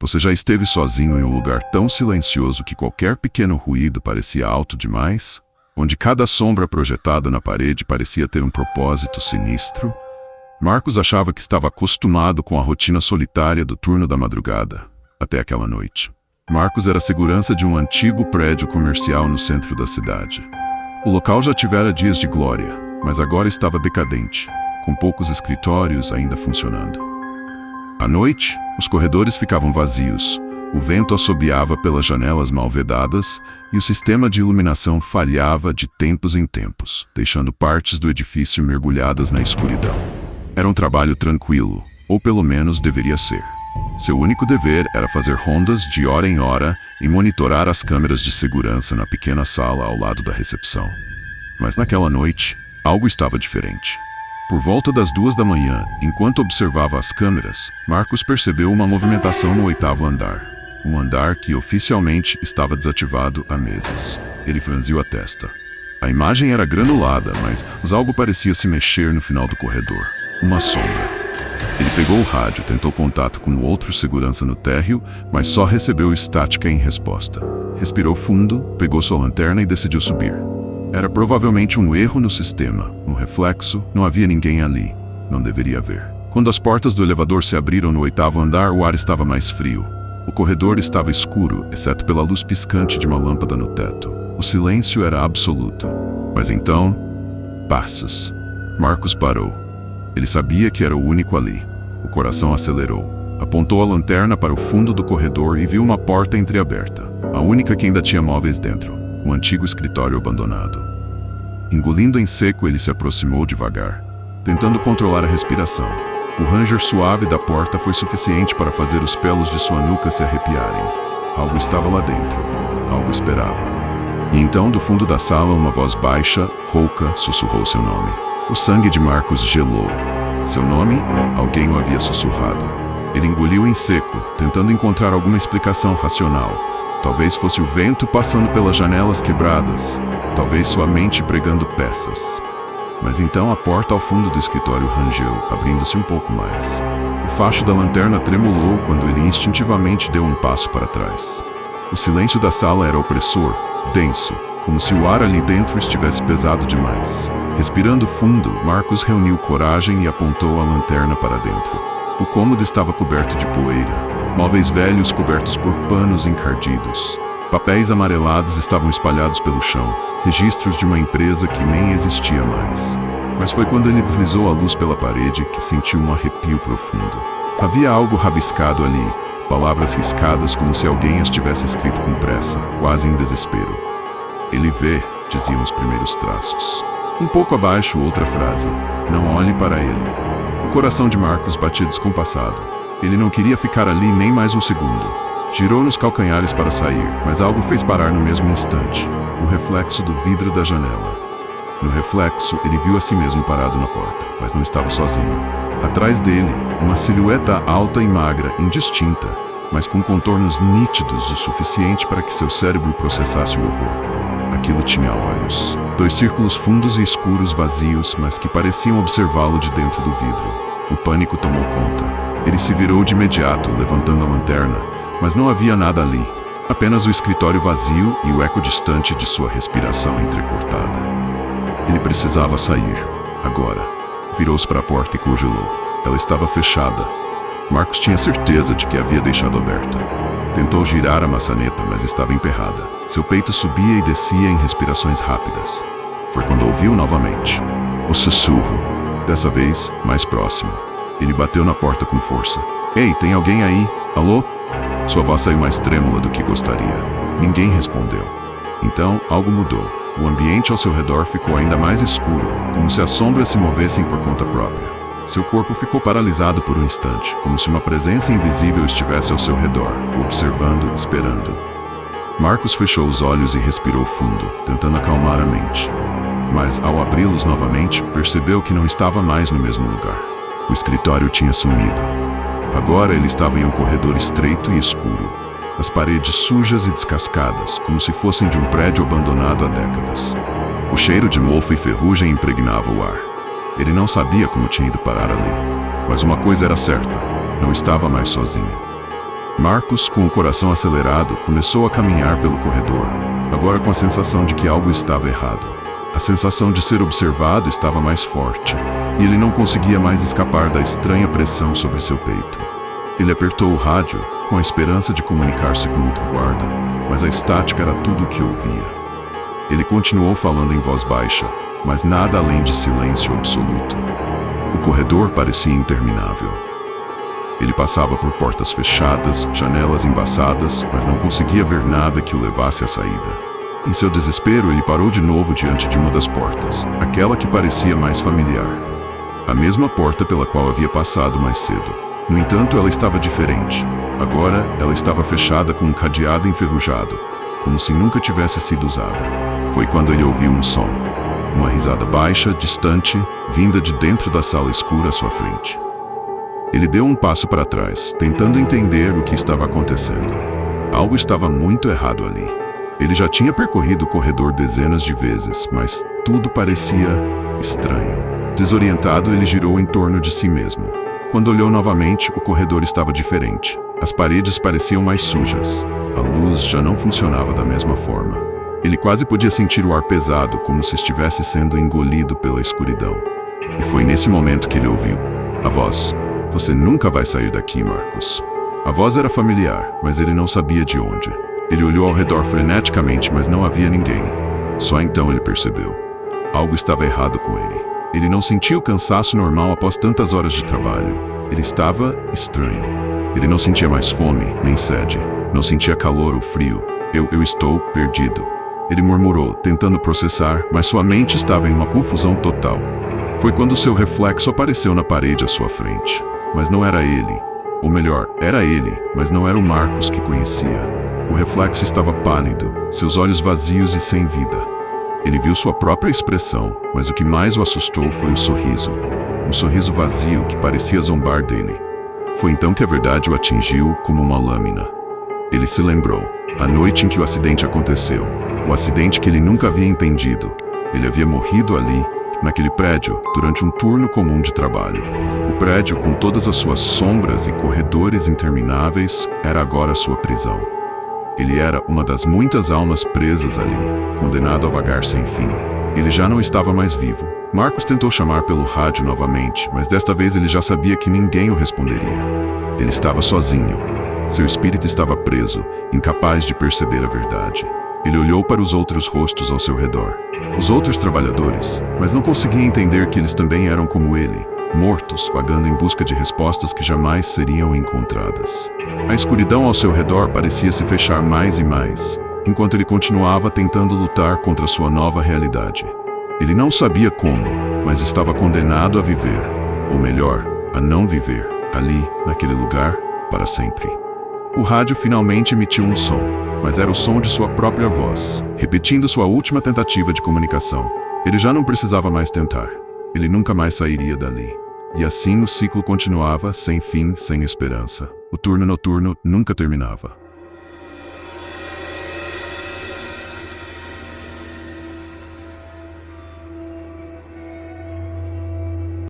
Você já esteve sozinho em um lugar tão silencioso que qualquer pequeno ruído parecia alto demais? Onde cada sombra projetada na parede parecia ter um propósito sinistro? Marcos achava que estava acostumado com a rotina solitária do turno da madrugada, até aquela noite. Marcos era segurança de um antigo prédio comercial no centro da cidade. O local já tivera dias de glória, mas agora estava decadente, com poucos escritórios ainda funcionando. À noite, os corredores ficavam vazios, o vento assobiava pelas janelas mal vedadas e o sistema de iluminação falhava de tempos em tempos, deixando partes do edifício mergulhadas na escuridão. Era um trabalho tranquilo, ou pelo menos deveria ser. Seu único dever era fazer rondas de hora em hora e monitorar as câmeras de segurança na pequena sala ao lado da recepção. Mas naquela noite, algo estava diferente. Por volta das 2 da manhã, enquanto observava as câmeras, Marcos percebeu uma movimentação no 8º andar. Um andar que oficialmente estava desativado há meses. Ele franziu a testa. A imagem era granulada, mas algo parecia se mexer no final do corredor. Uma sombra. Ele pegou o rádio, tentou contato com outro segurança no térreo, mas só recebeu estática em resposta. Respirou fundo, pegou sua lanterna e decidiu subir. Era provavelmente um erro no sistema, um reflexo, não havia ninguém ali. Não deveria haver. Quando as portas do elevador se abriram no 8º andar, o ar estava mais frio. O corredor estava escuro, exceto pela luz piscante de uma lâmpada no teto. O silêncio era absoluto. Mas então, passos. Marcos parou. Ele sabia que era o único ali. O coração acelerou. Apontou a lanterna para o fundo do corredor e viu uma porta entreaberta. A única que ainda tinha móveis dentro. Um antigo escritório abandonado. Engolindo em seco, ele se aproximou devagar, tentando controlar a respiração. O ranger suave da porta foi suficiente para fazer os pelos de sua nuca se arrepiarem. Algo estava lá dentro. Algo esperava. E então, do fundo da sala, uma voz baixa, rouca, sussurrou seu nome. O sangue de Marcos gelou. Seu nome? Alguém o havia sussurrado. Ele engoliu em seco, tentando encontrar alguma explicação racional. Talvez fosse o vento passando pelas janelas quebradas. Talvez sua mente pregando peças. Mas então a porta ao fundo do escritório rangeu, abrindo-se um pouco mais. O facho da lanterna tremulou quando ele instintivamente deu um passo para trás. O silêncio da sala era opressor, denso, como se o ar ali dentro estivesse pesado demais. Respirando fundo, Marcos reuniu coragem e apontou a lanterna para dentro. O cômodo estava coberto de poeira. Móveis velhos cobertos por panos encardidos. Papéis amarelados estavam espalhados pelo chão, registros de uma empresa que nem existia mais. Mas foi quando ele deslizou a luz pela parede que sentiu um arrepio profundo. Havia algo rabiscado ali, palavras riscadas como se alguém as tivesse escrito com pressa, quase em desespero. Ele vê, diziam os primeiros traços. Um pouco abaixo, outra frase. Não olhe para ele. O coração de Marcos batia descompassado. Ele não queria ficar ali nem mais um segundo. Girou nos calcanhares para sair, mas algo fez parar no mesmo instante. O reflexo do vidro da janela. No reflexo, ele viu a si mesmo parado na porta, mas não estava sozinho. Atrás dele, uma silhueta alta e magra, indistinta, mas com contornos nítidos o suficiente para que seu cérebro processasse o horror. Aquilo tinha olhos. 2 círculos fundos e escuros vazios, mas que pareciam observá-lo de dentro do vidro. O pânico tomou conta. Ele se virou de imediato, levantando a lanterna, mas não havia nada ali. Apenas o escritório vazio e o eco distante de sua respiração entrecortada. Ele precisava sair, agora. Virou-se para a porta e congelou. Ela estava fechada. Marcos tinha certeza de que a havia deixado aberta. Tentou girar a maçaneta, mas estava emperrada. Seu peito subia e descia em respirações rápidas. Foi quando ouviu novamente. O sussurro, dessa vez mais próximo. Ele bateu na porta com força. Ei, tem alguém aí? Alô? Sua voz saiu mais trêmula do que gostaria. Ninguém respondeu. Então, algo mudou. O ambiente ao seu redor ficou ainda mais escuro, como se as sombras se movessem por conta própria. Seu corpo ficou paralisado por um instante, como se uma presença invisível estivesse ao seu redor, observando, esperando. Marcos fechou os olhos e respirou fundo, tentando acalmar a mente. Mas, ao abri-los novamente, percebeu que não estava mais no mesmo lugar. O escritório tinha sumido. Agora ele estava em um corredor estreito e escuro. As paredes sujas e descascadas, como se fossem de um prédio abandonado há décadas. O cheiro de mofo e ferrugem impregnava o ar. Ele não sabia como tinha ido parar ali. Mas uma coisa era certa, não estava mais sozinho. Marcos, com o coração acelerado, começou a caminhar pelo corredor, agora com a sensação de que algo estava errado. A sensação de ser observado estava mais forte, e ele não conseguia mais escapar da estranha pressão sobre seu peito. Ele apertou o rádio, com a esperança de comunicar-se com outro guarda, mas a estática era tudo o que ouvia. Ele continuou falando em voz baixa, mas nada além de silêncio absoluto. O corredor parecia interminável. Ele passava por portas fechadas, janelas embaçadas, mas não conseguia ver nada que o levasse à saída. Em seu desespero, ele parou de novo diante de uma das portas, aquela que parecia mais familiar. A mesma porta pela qual havia passado mais cedo. No entanto, ela estava diferente. Agora, ela estava fechada com um cadeado enferrujado, como se nunca tivesse sido usada. Foi quando ele ouviu um som. Uma risada baixa, distante, vinda de dentro da sala escura à sua frente. Ele deu um passo para trás, tentando entender o que estava acontecendo. Algo estava muito errado ali. Ele já tinha percorrido o corredor dezenas de vezes, mas tudo parecia estranho. Desorientado, ele girou em torno de si mesmo. Quando olhou novamente, o corredor estava diferente. As paredes pareciam mais sujas. A luz já não funcionava da mesma forma. Ele quase podia sentir o ar pesado, como se estivesse sendo engolido pela escuridão. E foi nesse momento que ele ouviu a voz. Você nunca vai sair daqui, Marcos. A voz era familiar, mas ele não sabia de onde. Ele olhou ao redor freneticamente, mas não havia ninguém. Só então ele percebeu. Algo estava errado com ele. Ele não sentia o cansaço normal após tantas horas de trabalho. Ele estava estranho. Ele não sentia mais fome, nem sede. Não sentia calor ou frio. Eu estou perdido. Ele murmurou, tentando processar, mas sua mente estava em uma confusão total. Foi quando seu reflexo apareceu na parede à sua frente. Mas não era ele. Ou melhor, era ele, mas não era o Marcos que conhecia. O reflexo estava pálido, seus olhos vazios e sem vida. Ele viu sua própria expressão, mas o que mais o assustou foi o sorriso. Um sorriso vazio que parecia zombar dele. Foi então que a verdade o atingiu como uma lâmina. Ele se lembrou, a noite em que o acidente aconteceu. O acidente que ele nunca havia entendido. Ele havia morrido ali, naquele prédio, durante um turno comum de trabalho. O prédio, com todas as suas sombras e corredores intermináveis, era agora sua prisão. Ele era uma das muitas almas presas ali, condenado a vagar sem fim. Ele já não estava mais vivo. Marcos tentou chamar pelo rádio novamente, mas desta vez ele já sabia que ninguém o responderia. Ele estava sozinho. Seu espírito estava preso, incapaz de perceber a verdade. Ele olhou para os outros rostos ao seu redor. Os outros trabalhadores, mas não conseguia entender que eles também eram como ele. Mortos, vagando em busca de respostas que jamais seriam encontradas. A escuridão ao seu redor parecia se fechar mais e mais, enquanto ele continuava tentando lutar contra sua nova realidade. Ele não sabia como, mas estava condenado a viver, ou melhor, a não viver, ali, naquele lugar, para sempre. O rádio finalmente emitiu um som, mas era o som de sua própria voz, repetindo sua última tentativa de comunicação. Ele já não precisava mais tentar. Ele nunca mais sairia dali. E assim o ciclo continuava, sem fim, sem esperança. O turno noturno nunca terminava.